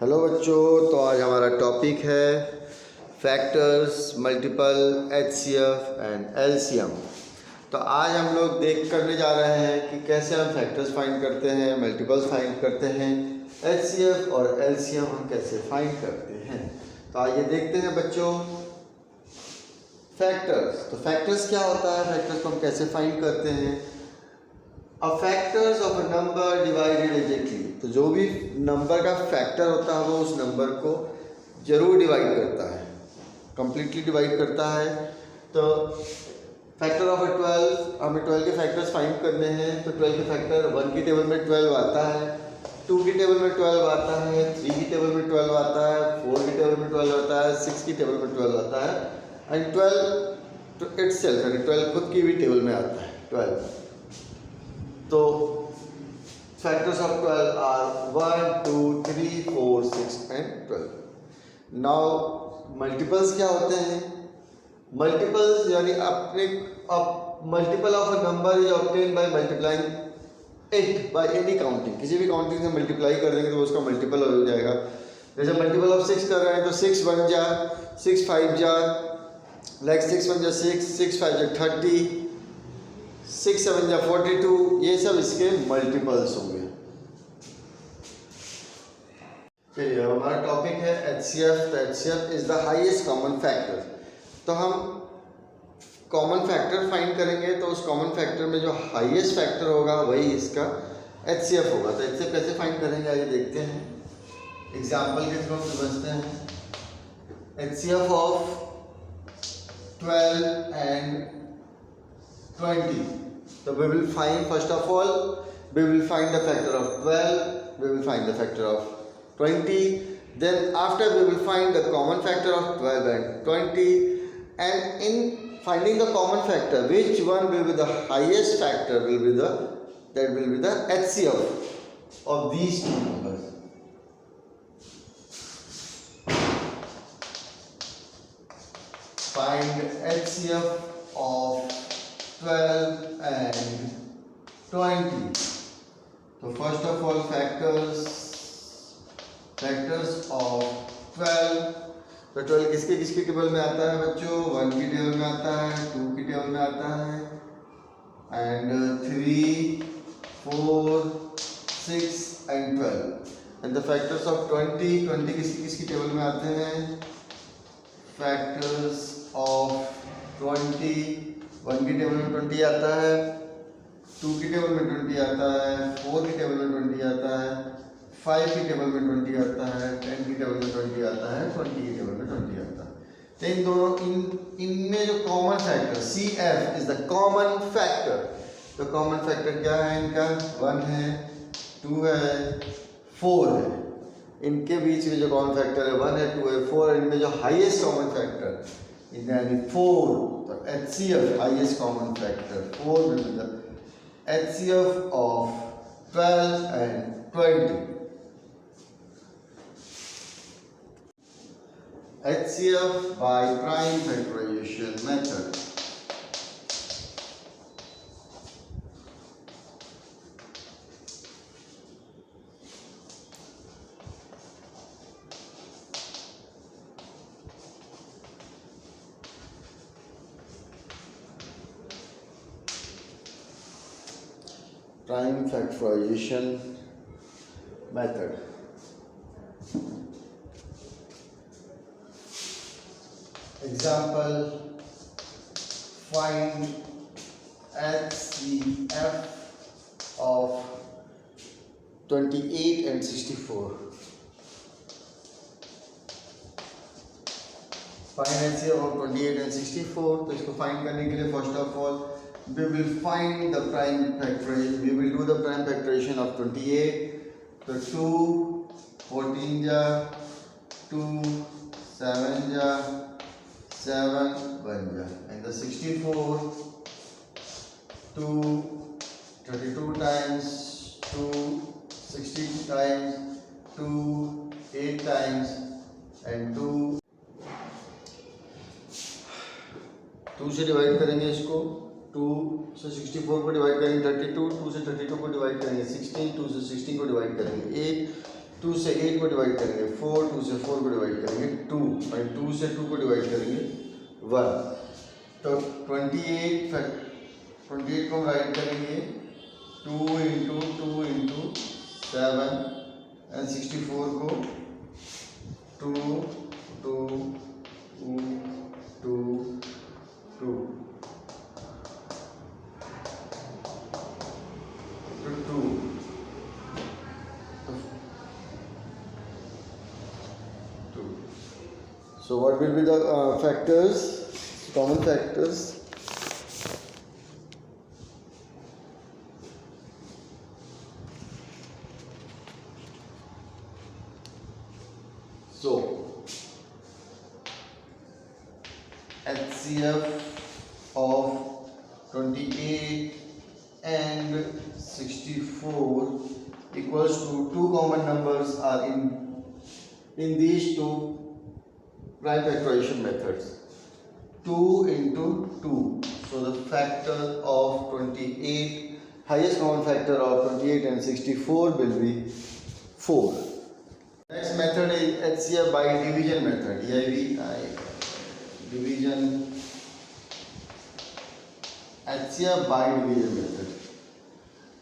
Hello बच्चों, तो आज हमारा टॉपिक है factors, multiple, HCF and LCM. तो आज हम लोग करने जा रहे हैं कि कैसे हम फैक्टर्स फाइंड करते हैं, मल्टीपल्स फाइंड करते हैं, एचसीएफ और एलसीएम हम कैसे फाइंड करते हैं। तो आइए देखते हैं बच्चों फैक्टर्स। तो फैक्टर्स क्या होता है, फैक्टर्स को हम कैसे फाइंड करते हैं। A factors of a number divided exactly, तो जो भी नंबर का फैक्टर होता है वो उस नंबर को जरूर डिवाइड करता है, कंप्लीटली डिवाइड करता है। तो फैक्टर ऑफ 12, हमें 12 के फैक्टर्स फाइंड करने हैं। तो 12 के फैक्टर 1 की टेबल में 12 आता है, 2 की टेबल में 12 आता है, 3 की टेबल में 12 आता है, 4 की टेबल में 12 आता है, 6 की टेबल में 12 आता है एंड 12 इटसेल्फ, यानी 12 खुद की भी टेबल में आता है 12। तो factors of 12 are 1, 2, 3, 4, 6 and 12। Now multiples क्या होते हैं। मल्टीपल्स यानी अपने multiple of a number is obtain by multiplying it by any counting. किसी भी काउंटिंग से मल्टीप्लाई कर देंगे तो उसका मल्टीपल हो जाएगा। जैसे मल्टीपल ऑफ 6 कर रहे हैं तो 6 1 जा, 6 5 जा, लाइक 6 1 जा 6, 6 5 जा 30, 6 7 जा 42, ये सब इसके मल्टीपल्स होंगे। चलिए, हमारा टॉपिक है एचसीएफ। तो HCF is the highest common factor. तो हम कॉमन फैक्टर फाइंड करेंगे, तो उस कॉमन फैक्टर में जो हाईएस्ट फैक्टर होगा वही इसका एचसीएफ होगा। तो एचसीएफ कैसे फाइंड करेंगे आइए देखते हैं, एग्जाम्पल के थ्रू समझते हैं। HCF of 12 and 20. So we will find, first of all, we will find the factor of 12, we will find the factor of 20, then after we will find the common factor of 12 and 20, and in finding the common factor, which one will be the highest factor will be that will be the HCF of these two numbers. Find HCF of 12 and 20. तो first of all factors of 12। तो 12 किसके किसकी table में आता है बच्चों, 1 की table में आता है, 2 की टेबल में आता है and 3, 4, 6 and 12। And the factors of 20 किसकी किसकी टेबल में आते हैं। फैक्टर्स ऑफ 20, 1 की टेबल में 20 आता है, 2 की टेबल में 20 आता है, 4 की टेबल में 20 आता है, 5 की टेबल में 20 आता है, 10 की टेबल में 20 आता है, 20 की टेबल में 20 आता है। तो इन दोनों इनमें जो common factor CF is the common factor. तो कॉमन फैक्टर क्या है इनका, 1 है, 2 है, 4 है। इनके बीच में जो कॉमन फैक्टर है 1 है, 2 है, 4 है। इनमें जो हाईएस्ट कॉमन फैक्टर यानी 4, तो HCF highest common factor 4 will be the HCF of 12 and 20. HCF by prime factorization method. Prime factorization method. Example, find HCF of 28 and 64. Find HCF of 28 and 64. तो इसको फाइंड करने के लिए first of all we will find the prime factorization. We will do the prime factorization of 28. So 2 14 ja, 2 7 ja, 7 1 ja, and the 64 2 32 times 2 60 times 2 8 times and 2 से divide करेंगे इसको, 2 से 64 को डिवाइड करेंगे 32, 2 से 32 को डिवाइड करेंगे 16, 2 से 16 को डिवाइड करेंगे 8, 2 से 8 को डिवाइड करेंगे 4, 2 से 4 को डिवाइड करेंगे 2, और 2 से 2 को डिवाइड करेंगे 1। तो 28 को हम राइट करेंगे 2 इंटू 2 इंटू 7 एंड 64 को 2 2 2 2 2 2 2. So what will be the factors, common factors? So HCF of 28 and 64 equals to two common numbers are in these two prime factorization methods. 2 into 2. So the factor of 28, highest common factor of 28 and 64 will be 4. Next method is HCF by division method. Division. HCF by division method.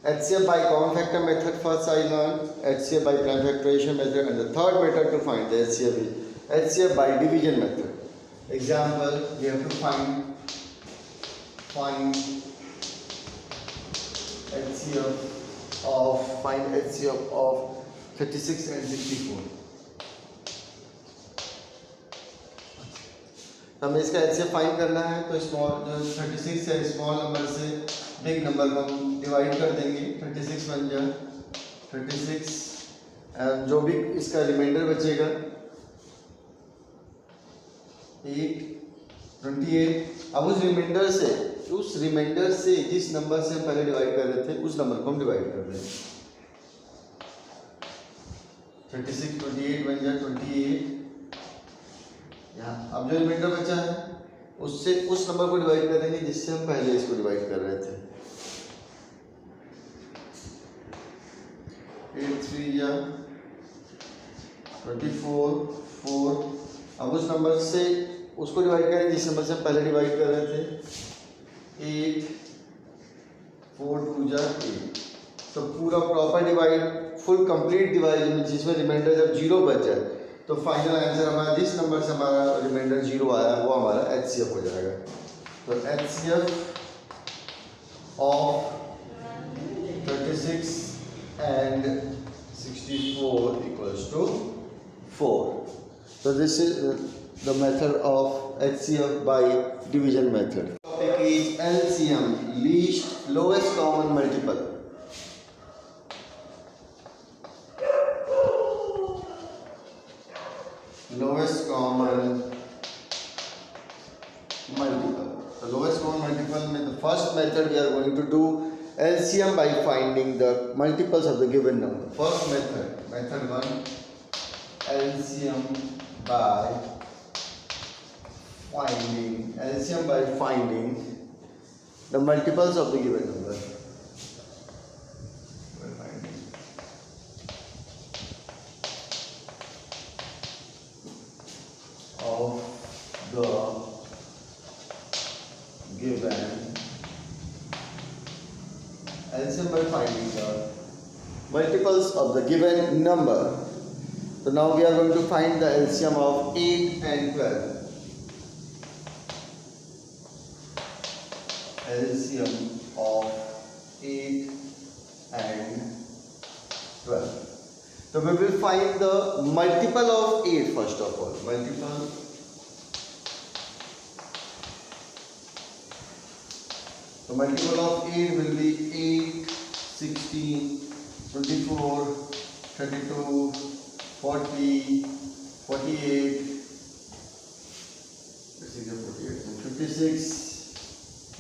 HCF by common factor method first I learned, HCF by prime factorization method, and the third method to find the HCF is HCF by division method. Example, we have to find HCF of 36 and 64. हमें इसका HCF find करना है तो small जो 36 है small number से big number को हम डिवाइड कर देंगे 36 बन जाए 36 एंड जो भी इसका रिमाइंडर बचेगा 8 28। अब उस रिमाइंडर से जिस नंबर से हम पहले डिवाइड कर रहे थे उस नंबर को हम डिवाइड कर रहे हैं 36 28 बन जाए 28। अब जो रिमाइंडर बचा है उससे उस नंबर को डिवाइड करेंगे जिससे हम पहले इसको डिवाइड कर रहे थे 8 3 या 24 4। अब उस नंबर से उसको डिवाइड करें जिस नंबर से हम पहले डिवाइड कर रहे थे 8 4 2 जा 8। तो पूरा proper divide full complete divide जिसमें रिमाइंडर जब 0 बच जाए तो फाइनल आंसर हमारा जिस नंबर से हमारा रिमाइंडर 0 आया वो हमारा HCF हो जाएगा। तो HCF of 36 and 64 equals to 4. So this is the method of HCF by division method. Topic is LCM, least lowest common multiple. Lowest common multiple. The lowest common multiple में the first method we are going to do LCM by finding the multiples of the given number. First method 1, LCM by finding the multiples of the given number. Of the given LCM by finding the multiples of the given number. So now we are going to find the LCM of 8 and 12. LCM of 8 and 12. So we will find the multiple of 8 first of all. The multiple of 8 will be 8, 16, 24, 32, 40, 48, 56,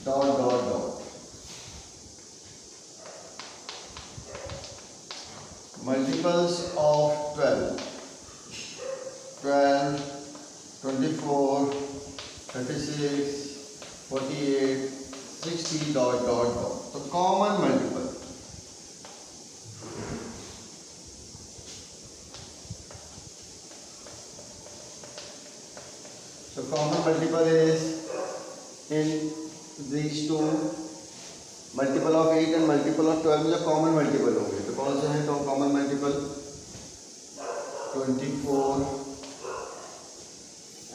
dot. Multiples of 12, 24, 36, 48, 60, dot. So common multiple. multiple is in these two, multiple of 8 and multiple of 12 में जो common multiple होंगे तो कौन से हैं तो common multiple 24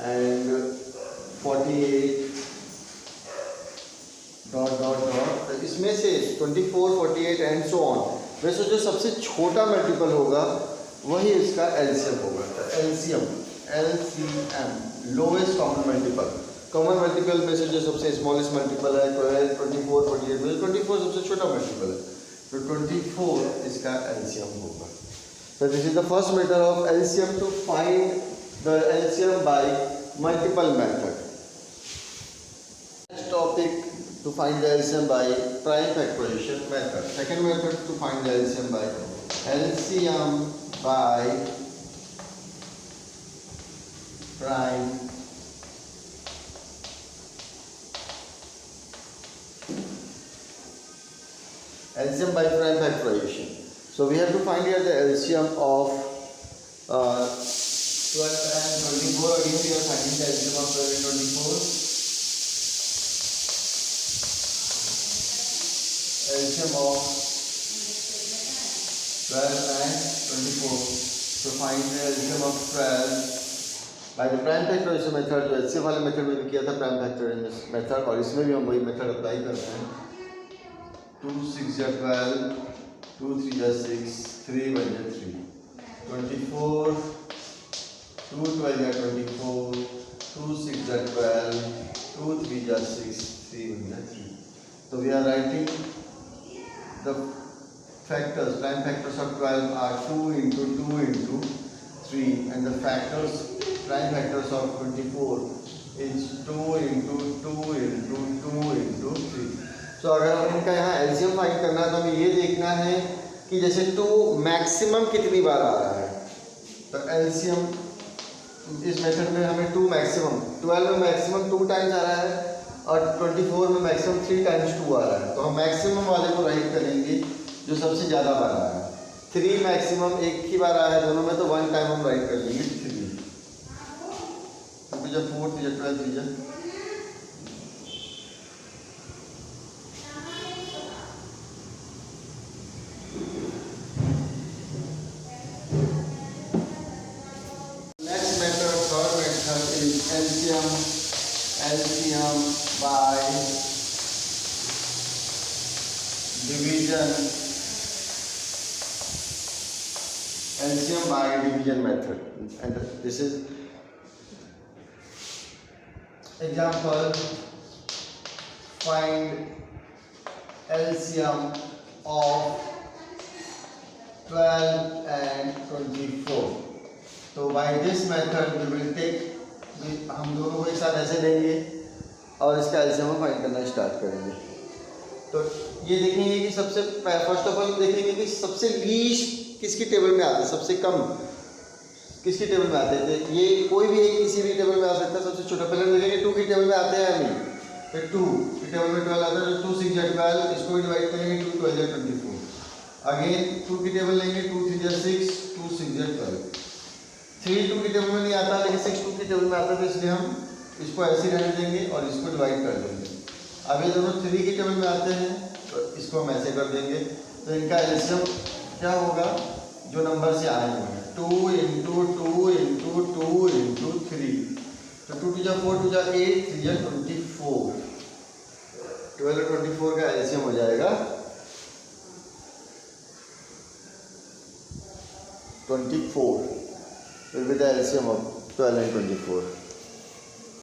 and 48 dot dot dot, इसमें से 24, 48 एंड सो ऑन। वैसे जो सबसे छोटा मल्टीपल होगा वही इसका एलसीएम होगा। तो LCM lowest common multiple, common multiple में से जो सबसे स्मॉलेस्ट मल्टीपल है 12, 24, 48 में 24 सबसे छोटा मल्टीपल है, तो 24 इसका एलसीएम होगा। So this is the first method of LCM to find the LCM by multiple method. Next topic to find the LCM by prime factorization method. Second method to find the LCM by prime LCM by prime factorization. So we have to find here the LCM of 12 and 24. Again we are finding the LCM of 12 and 24. LCM of 12 and 24. So find the LCM of 12 by the prime factorization method. जो LCM वाले method में भी किया था prime factorization method, और इसमें भी हम वही मेथड अप्लाई करते हैं। 2 6 या 12, 2 3 या 6, 3 1 या 3, 24, 2 12 या 24, 2 6 या 12, 2 3 या 6, 3 1 या 3. So we are writing the factors, prime factors of 12 are 2 into 2 into 3, and the factors, prime factors of 24 is 2 into 2 into 2 into 3. तो अगर हम इनका यहाँ एलसीएम फाइंड करना है तो हमें ये देखना है कि जैसे 2 मैक्सिमम कितनी बार आ रहा है। तो एलसीएम इस मेथड में हमें 2 मैक्सिमम, 12 में मैक्सिमम 2 टाइम्स आ रहा है और 24 में मैक्सिमम 3 टाइम्स 2 आ रहा है। तो हम मैक्सिमम वाले को राइट करेंगे जो सबसे ज़्यादा बार आ रहा है। 3 मैक्सिमम एक ही बार आया है दोनों में, तो 1 टाइम हम राइट कर देंगे 3। तो जब 4 या 12 या LCM by division, LCM by division method, and this is example. Find LCM of 12 and 24. So by this method we will take, हम दोनों को एक साथ ऐसे लेंगे और इसका एलसीएम फाइंड करना स्टार्ट करेंगे। तो ये देखेंगे कि सबसे फर्स्ट ऑफ ऑल देखेंगे कि सबसे लीस्ट किसकी टेबल में आते हैं, सबसे कम किसकी टेबल में आते थे। ये कोई भी एक किसी भी टेबल में आ सकता है। सबसे छोटा पहले देखेंगे 2 की टेबल में आते हैं या नहीं। फिर 2 की टेबल में 12 आता है, 2 6 या 12, इसको डिवाइड करेंगे 2 12 या 24। अगेन 2 की टेबल लेंगे, 2 3 या 6, 2 6 या 12। 3 2 की टेबल में नहीं आता, लेकिन 6 2 की टेबल में आता है, तो इसलिए हम इसको ऐसे रहने देंगे और इसको डिवाइड कर देंगे। अब ये दोनों 3 की टेबल में आते हैं तो इसको हम ऐसे कर देंगे। तो इनका एलसीएम क्या होगा, जो नंबर से आए हैं 2 into 2 into 2 into 3, तो 2 2 4 2 8, 3 24, 12 और 24 का एलसीएम हो जाएगा 24, will be the LCM of 12 and 24.